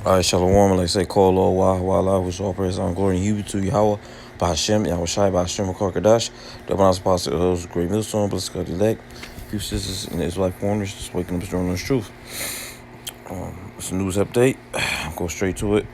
All right, Shalom, like say, call Lord, Wah, which all praise and glory and Hebrew to Yahweh, Bahashem, Yahweh Shai, Bahashem, Karkadash, the Manas Apostle of those great millstone, blessed God elect, few sisters and Israelite foreigners, just waking up strong on the truth. It's a news update. Go straight to it.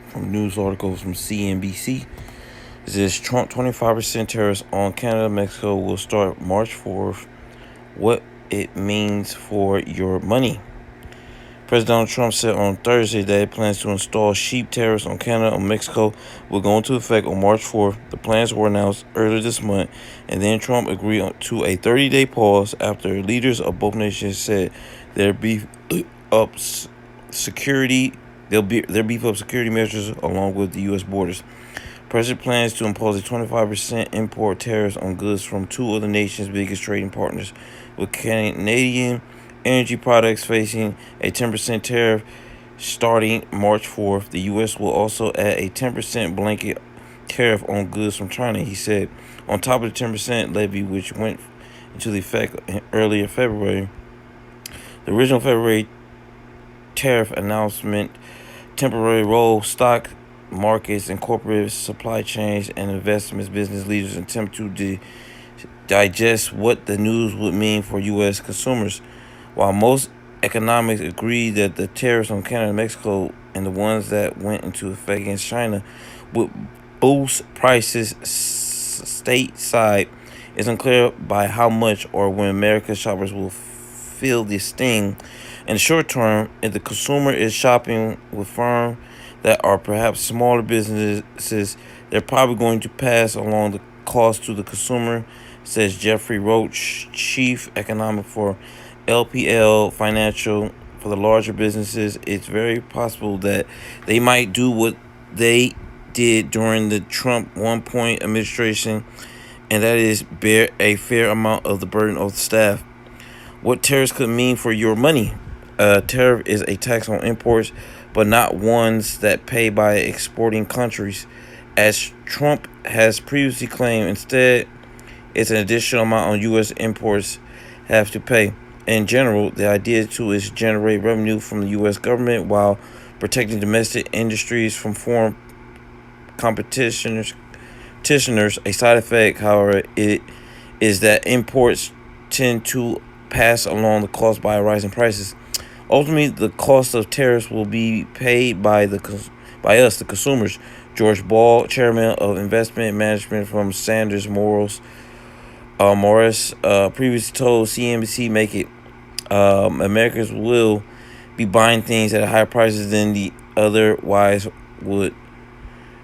From a news article from CNBC. It says Trump 25% tariffs on Canada, Mexico will start March 4th. What it means for your money. President Donald Trump said on Thursday that he plans to install cheap tariffs on Canada and Mexico will go into effect on March 4th. The plans were announced earlier this month, and then Trump agreed to a 30-day pause after leaders of both nations said their beef up security measures along with the U.S. borders. President plans to impose a 25% import tariffs on goods from two of the nation's biggest trading partners, with Canadian energy products facing a 10% tariff starting March 4th. The U.S. will also add a 10% blanket tariff on goods from China, he said, on top of the 10% levy which went into effect earlier February. The original February tariff announcement temporarily rolled stock markets and corporate supply chains and investments business leaders attempt to digest what the news would mean for U.S. consumers. While most economics agree that the tariffs on Canada and Mexico and the ones that went into effect against China would boost prices stateside, it's unclear by how much or when American shoppers will feel the sting. In the short term, if the consumer is shopping with firms that are perhaps smaller businesses, they're probably going to pass along the cost to the consumer, says Jeffrey Roach, chief economic for LPL Financial. For the larger businesses, it's very possible that they might do what they did during the Trump 1-point administration, and that is bear a fair amount of the burden of the staff. What tariffs could mean for your money? Tariff is a tax on imports, but not ones that pay by exporting countries, as Trump has previously claimed. Instead, it's an additional amount on U.S. imports have to pay. In general, the idea too is to generate revenue from the U.S. government while protecting domestic industries from foreign competitioners. A side effect, however, it is that imports tend to pass along the cost by rising prices. Ultimately, the cost of tariffs will be paid by us, the consumers. George Ball, chairman of investment management from Sanders Morris, previously told CNBC, "Make it. Americans will be buying things at higher prices than the otherwise would."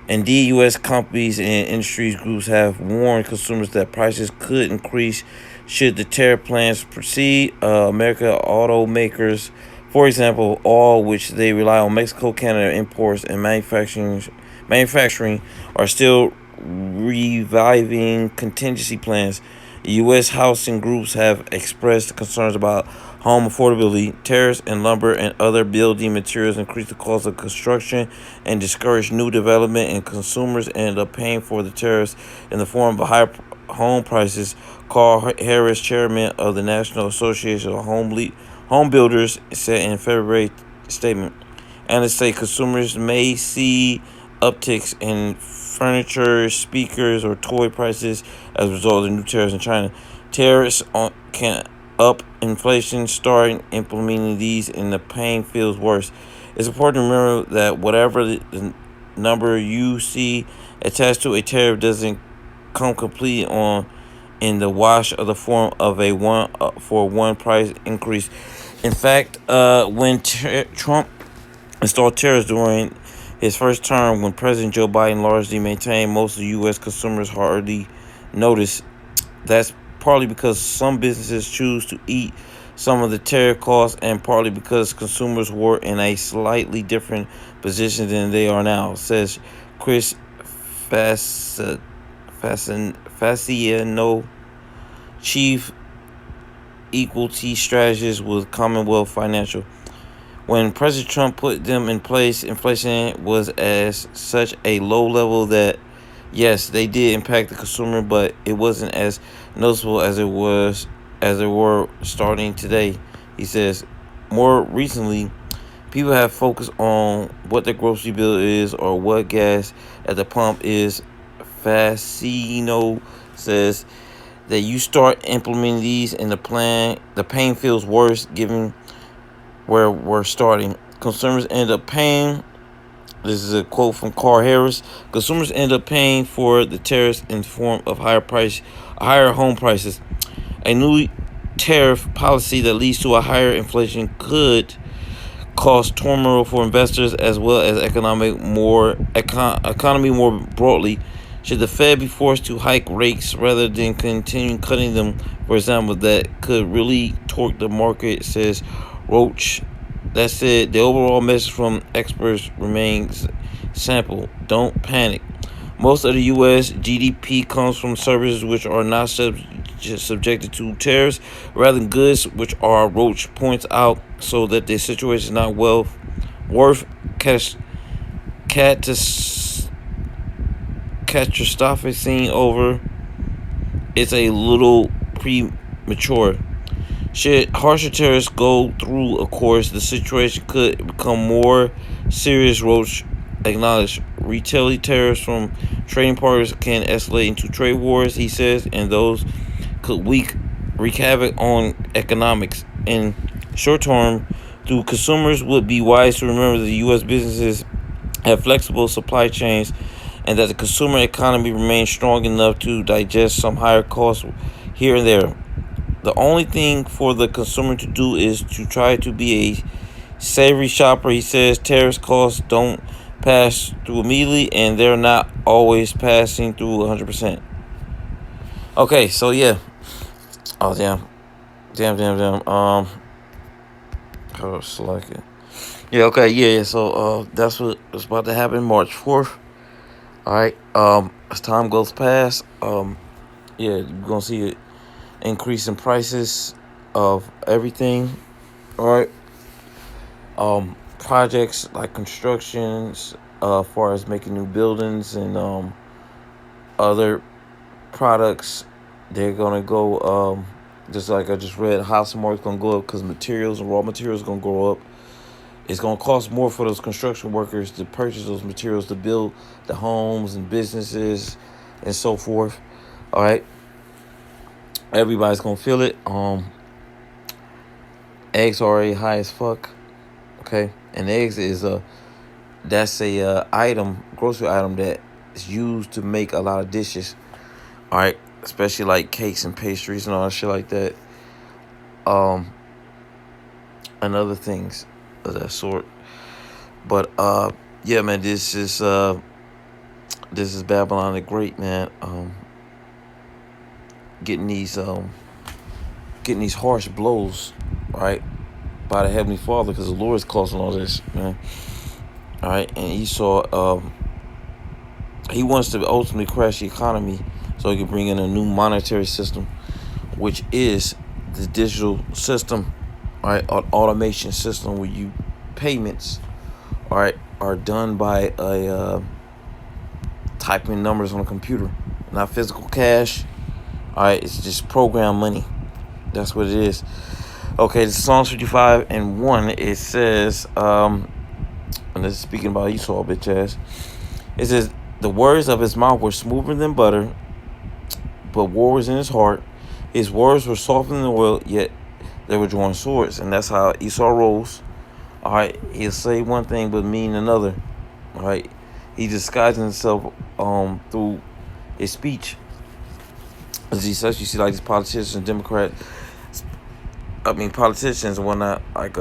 Indeed, U.S. companies and industry groups have warned consumers that prices could increase should the tariff plans proceed. American automakers, for example, all which they rely on Mexico, Canada imports and manufacturing, are still reviving contingency plans. U.S. housing groups have expressed concerns about home affordability. Tariffs and lumber and other building materials increase the cost of construction and discourage new development, and consumers end up paying for the tariffs in the form of higher home prices. Carl Harris, chairman of the National Association of Home Builders, said in a February statement. Analysts say consumers may see upticks in furniture, speakers, or toy prices as a result of the new tariffs in China. Tariffs can up inflation. Starting implementing these, and the pain feels worse. It's important to remember that whatever the number you see attached to a tariff doesn't come completely in the wash of the form of a one price increase. In fact, when Trump installed tariffs during his first term, when President Joe Biden largely maintained, most of the U.S. consumers hardly noticed. That's partly because some businesses choose to eat some of the tariff costs, and partly because consumers were in a slightly different position than they are now, says Chris Fasciano, chief equity strategist with Commonwealth Financial. When President Trump put them in place, inflation was at such a low level that, yes, they did impact the consumer, but it wasn't as noticeable as it were starting today. He says, more recently, People have focused on what the grocery bill is or what gas at the pump is. Fascino says that you start implementing these in the pain feels worse given where we're starting. Consumers end up paying. This is a quote from Carl Harris. Consumers end up paying for the tariffs in the form of higher home prices. A new tariff policy that leads to a higher inflation could cause turmoil for investors as well as economy more broadly. Should the Fed be forced to hike rates rather than continue cutting them, for example, that could really torque the market, says Roach. That said, the overall message from experts remains simple. Don't panic. Most of the U.S. GDP comes from services which are not subjected to tariffs, rather than goods which are, Roach points out, so that the situation is not worth catastrophic scene over. It's a little premature. Should harsher tariffs go through, of course, the situation could become more serious, Roach acknowledged. Retail tariffs from trading partners can escalate into trade wars, he says, and those could wreak havoc on economics. In short term, through consumers would be wise to remember that the U.S. businesses have flexible supply chains and that the consumer economy remains strong enough to digest some higher costs here and there. The only thing for the consumer to do is to try to be a savory shopper. He says tariffs costs don't pass through immediately, and they're not always passing through 100%. Okay, so yeah. Oh damn. Select it. Yeah. Okay. Yeah. So that's what's about to happen March 4th. All right. As time goes past, yeah, you're gonna see it increase in prices of everything. All right. Projects like constructions, as far as making new buildings and other products, they're gonna go. Just like I just read, housing market's gonna go up because materials and raw materials gonna go up. It's gonna cost more for those construction workers to purchase those materials to build the homes and businesses and so forth. All right. Everybody's gonna feel it. Eggs are already high as fuck. Okay, and eggs is a grocery item that is used to make a lot of dishes. All right, especially like cakes and pastries and all that shit like that. And other things of that sort. But yeah, man, this is Babylon the Great, man. Getting these harsh blows, right, by the Heavenly Father, because the Lord is causing all this, man. All right, and Esau, he wants to ultimately crash the economy so he can bring in a new monetary system, which is the digital system, all right, an automation system where you payments, all right, are done by typing numbers on a computer, not physical cash. All right, it's just program money. That's what it is. Okay, the Psalms 55:1, it says, and this is speaking about Esau, bitch ass. It says, the words of his mouth were smoother than butter, but war was in his heart. His words were softer than oil, yet they were drawing swords. And that's how Esau rolls. All right, he'll say one thing but mean another. All right, he disguises himself through his speech. As he says, you see like these politicians, politicians and whatnot, like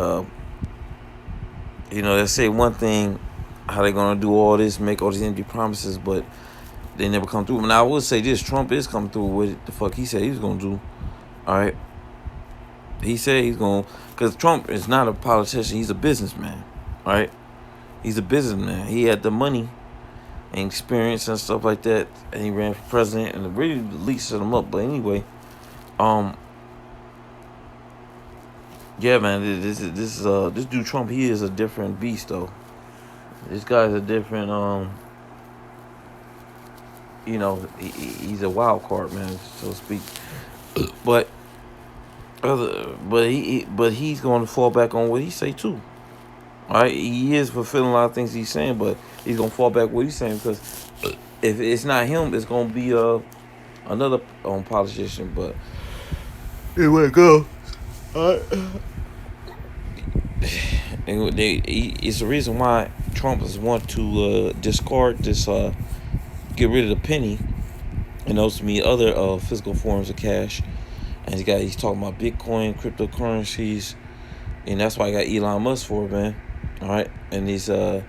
they say one thing, how they gonna do all this, make all these empty promises, but they never come through. Now I will say this: Trump is coming through with the fuck he said he was gonna do. All right, he said he's gonna, because Trump is not a politician; he's a businessman. All right, he's a businessman. He had the money and experience and stuff like that, and he ran for president, and it really leaks him up. But anyway, yeah, man, this dude Trump, he is a different beast though. This guy's a different he's a wild card, man, so to speak. But he's going to fall back on what he say too. All right, he is fulfilling a lot of things he's saying, but he's gonna fall back what he's saying because if it's not him, it's gonna be another politician. But anyway, go. All right. It's the reason why Trump is want to discard this, get rid of the penny, and those to me other physical forms of cash. And he's talking about Bitcoin, cryptocurrencies, and that's why I got Elon Musk for it, man. All right, and these I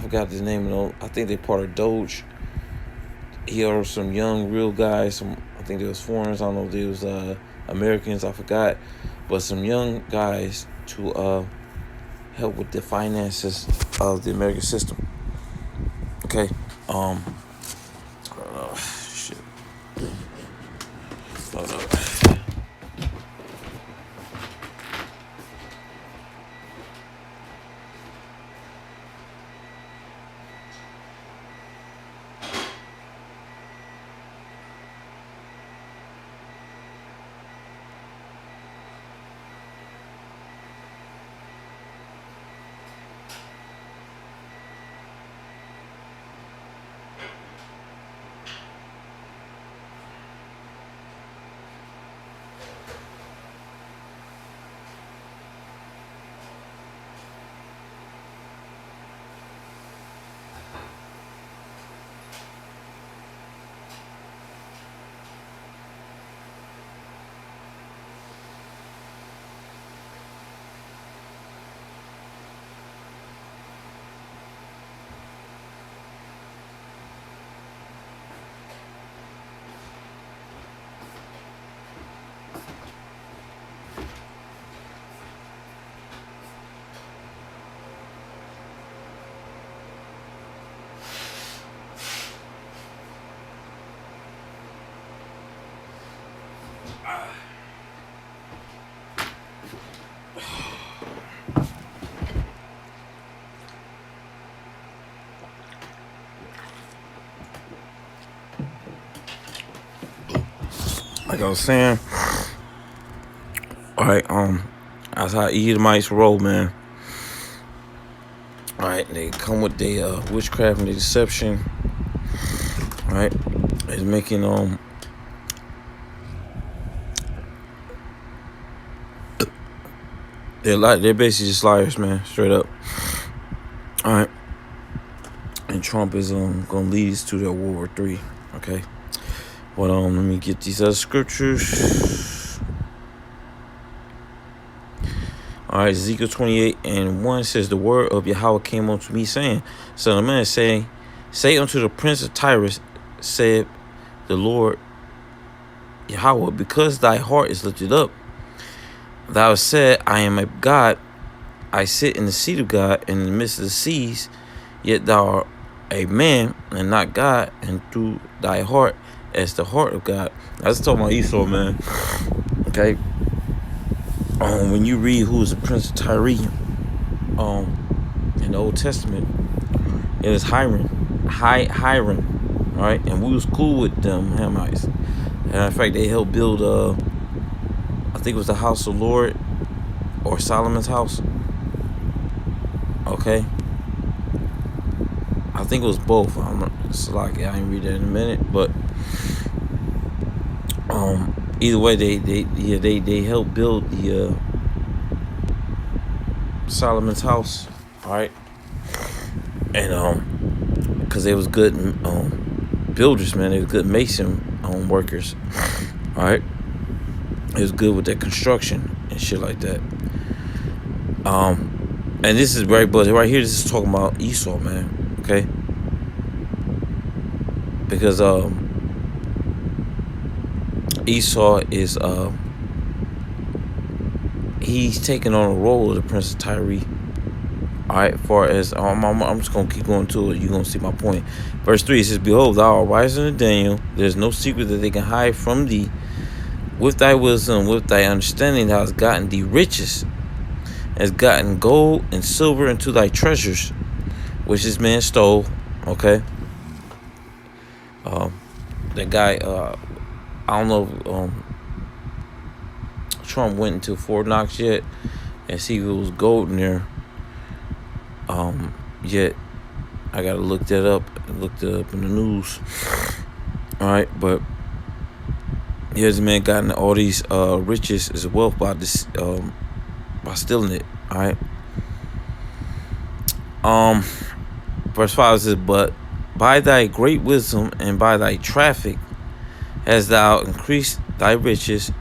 forgot the name of them. I think they're part of Doge. He ordered some young real guys. I think they was foreigners. I don't know if they was Americans. I forgot, but some young guys to help with the finances of the American system. Okay. Shit. Hold up. Like I was saying, all right, that's how Edomites roll, man. All right, they come with their witchcraft and their deception. All right, it's making they're basically just liars, man, straight up. All right, and Trump is gonna lead us to that World War III. Okay, but let me get these other scriptures. All right, Ezekiel 28:1 says, the word of Yahweh came unto me, saying, Son of man, say unto the prince of Tariffs, said the Lord Yahweh, because thy heart is lifted up, thou hast said, I am a God, I sit in the seat of God in the midst of the seas, yet thou art a man and not God, and through thy heart as the heart of God. I was talking about Esau, man. Okay. When you read who is the prince of Tyre, in the Old Testament, it was Hiram, right? And we was cool with them Hamites. And in fact, they helped build, I think it was the house of Lord or Solomon's house. Okay, I think it was both. It's like I didn't read that in a minute, but either way, they helped build the Solomon's house, all right, and because they was good builders, man. They was good mason workers, all right. It was good with their construction and shit like that. And this is right, but right here, this is talking about Esau, man. Okay, because Esau is he's taking on a role of the Prince of Tyre. All right, far as I'm just gonna keep going to it. You're gonna see my point. Verse 3, it says, behold, thou art wiser than Daniel. There's no secret that they can hide from thee. With thy wisdom, with thy understanding, thou hast gotten thee riches, has gotten gold and silver into thy treasures, which this man stole. Okay. That guy, I don't know if Trump went into Fort Knox yet and see if it was gold in there. Yet I gotta look that up. Looked it up in the news. All right, but here's the man gotten all these riches as wealth by this by stealing it. All right. Verse 5 says, "But by thy great wisdom and by thy traffic hast thou increased thy riches,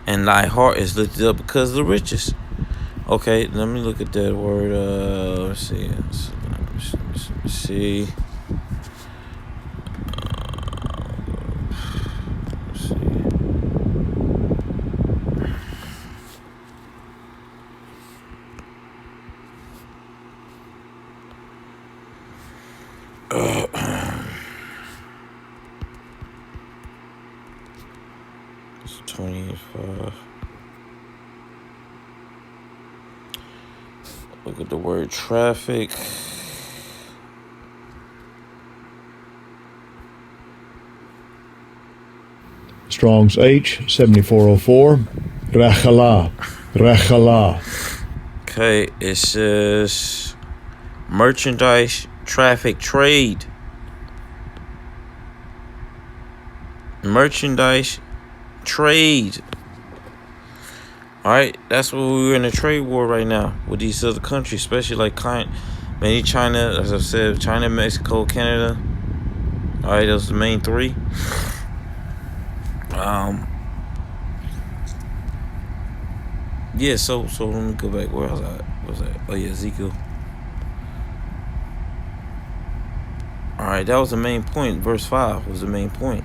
and thy heart is lifted up because of the riches." Okay, let me look at that word. Let's see. Let's see. Let's see. It's 25. Look at the word traffic. Strong's H7404. Rechala. Rechala. Okay, it says merchandise, traffic, trade. Merchandise, trade. Alright, that's what we're in a trade war right now with these other countries, especially like many China, as I said, China, Mexico, Canada. Alright, those are the main three. Yeah, so let me go back. Where was I? What was that? Oh yeah, Ezekiel. Alright, that was the main point. Verse 5 was the main point.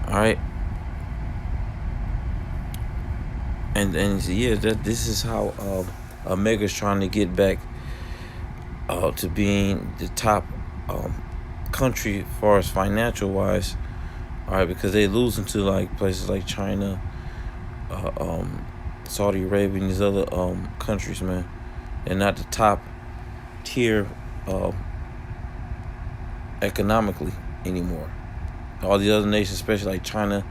Alright. And yeah, this is how Omega's trying to get back to being the top country as far as financial wise. Alright, because they losing to like places like China, Saudi Arabia, and these other countries, man. They're not the top tier economically anymore. All the other nations, especially like China,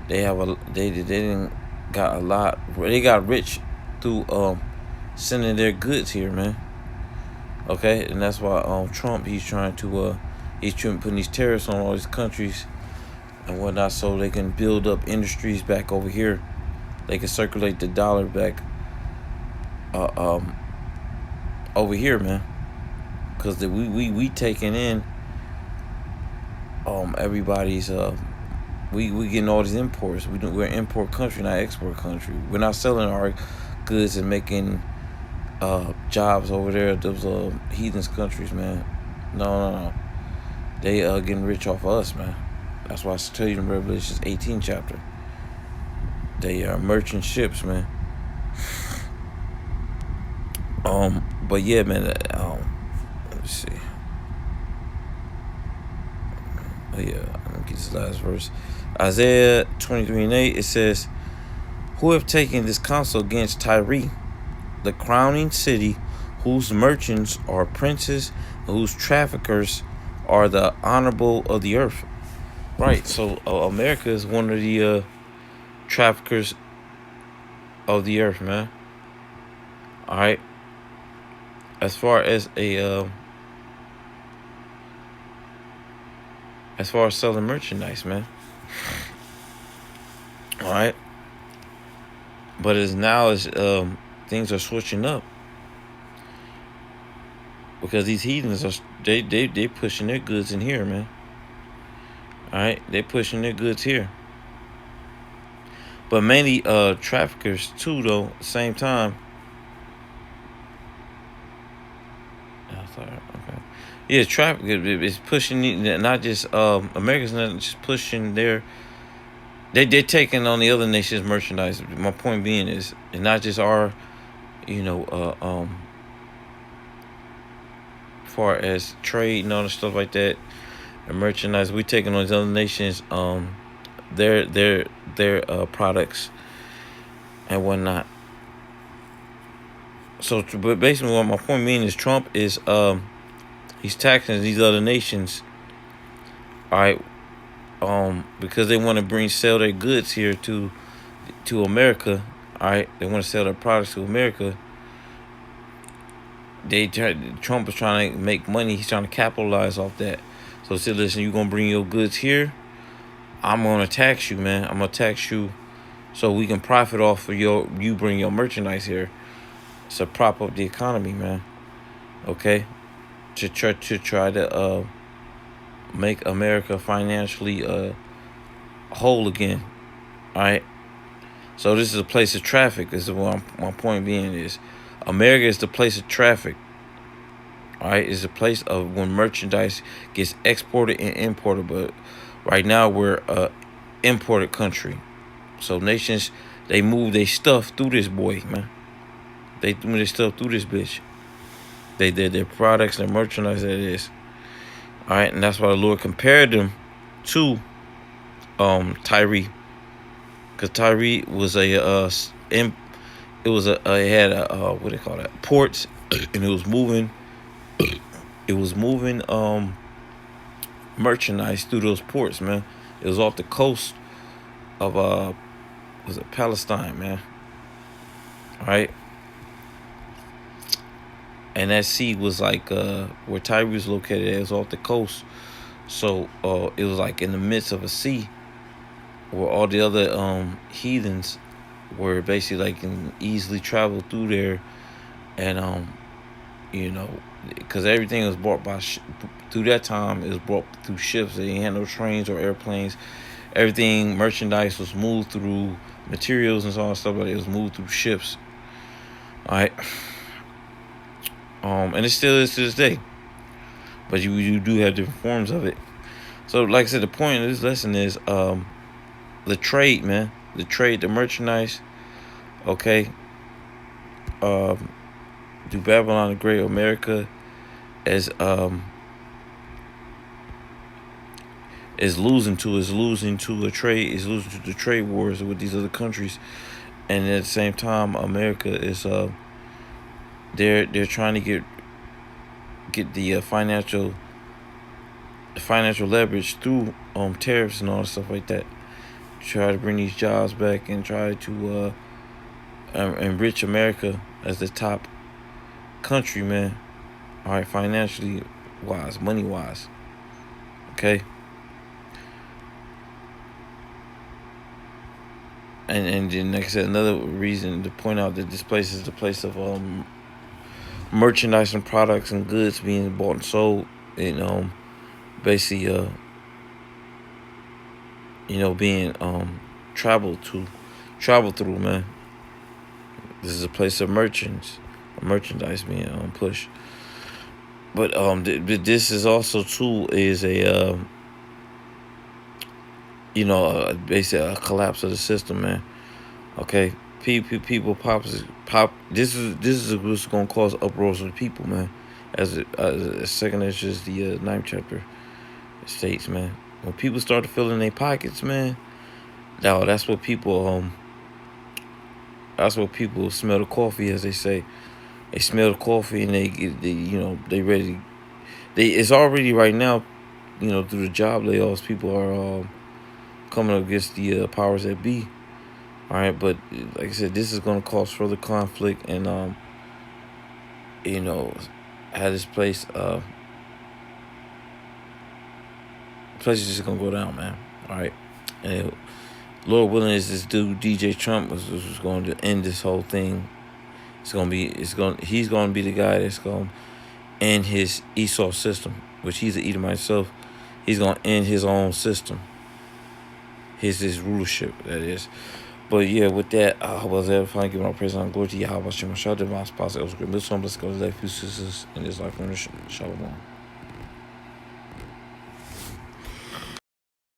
they didn't got a lot. They got rich through sending their goods here, man. Okay, and that's why Trump he's trying putting these tariffs on all these countries and whatnot, so they can build up industries back over here. They can circulate the dollar back over here, man. Because we taking in everybody's we getting all these imports. We're an import country, not export country. We're not selling our goods and making jobs over there. Those heathens countries, man. No. They getting rich off of us, man. That's why I tell you in Revelation 18 chapter. They are merchant ships, man. But yeah, man. Let me see. Oh yeah, I'm gonna get this last verse. Isaiah 23:8. It says, "Who have taken this counsel against Tyre, the crowning city, whose merchants are princes, and whose traffickers are the honorable of the earth." Right. So America is one of the traffickers of the earth, man. All right. As far as selling merchandise, man. All right. But as things are switching up because these heathens are they pushing their goods in here, man. All right, they pushing their goods here. But mainly traffickers too, though. At the same time. Okay. Yeah, traffic is pushing. Not just America's not just pushing their. They're taking on the other nations' merchandise. My point being is, it's not just our, far as trade and all the stuff like that, and merchandise. We taking on these other nations, their products and whatnot. So, but basically, what my point being is, Trump is he's taxing these other nations. All right. Because they want to sell their goods here to America. All right, they want to sell their products to America. Trump is trying to make money. He's trying to capitalize off that. So say, listen, you gonna bring your goods here? I'm gonna tax you, man. I'm gonna tax you, so we can profit off of you bring your merchandise here. It's a prop up the economy, man. Okay, to try to make America financially whole again. All right. So this is a place of traffic. This is what my point being is, America is the place of traffic. All right, it's a place of when merchandise gets exported and imported. But right now we're a imported country. So nations, they move their stuff through this boy, man. They move their stuff through this bitch. Their products, their merchandise, that is. All right, and that's why the Lord compared them to Tyree, because Tyree was it had a what do they call that, ports, and it was moving merchandise through those ports, man. It was off the coast of was it Palestine, man? All right, and that sea was like where Tyree was located. It was off the coast, so it was like in the midst of a sea, where all the other heathens were basically like can easily travel through there, and because everything was brought by through that time, it was brought through ships. They didn't have no trains or airplanes. Everything, merchandise was moved through materials and so on stuff, but it was moved through ships. All right, and it still is to this day, but you do have different forms of it. So, like I said, the point of this lesson is the trade, man. The trade, the merchandise. Okay. Do Babylon the Great, America is losing to a trade, is losing to the trade wars with these other countries, and at the same time, America is they're trying to get the financial leverage through tariffs and all that stuff like that. Try to bring these jobs back and try to enrich America as the top country, man. All right, financially wise, money wise. Okay. And then, like I said, another reason to point out that this place is the place of merchandise and products and goods being bought and sold, and basically being traveled through, man. This is a place of merchandise being pushed. But this is also too is a basically a collapse of the system, man. Okay, people pop. This is what's gonna cause uproars of the people, man. As second as just the 9th chapter states, man. When people start to fill in their pockets, man, now that's what people smell the coffee, as they say. They smell the coffee and they ready. It's already right now, through the job layoffs, people are coming up against the powers that be. All right, but like I said, this is going to cause further conflict and have this place is just gonna go down, man. All right, and Lord willing, is this dude DJ Trump was going to end this whole thing. He's gonna be the guy that's gonna end his Esau system, which he's an Edomite himself. He's gonna end his own system, his rulership, that is. But yeah, with that, I was there finally giving all praise and glory to Yahweh, Shem, Shaddai, my spouse, El's great. Let's go to life, sisters, in this life, Shalom.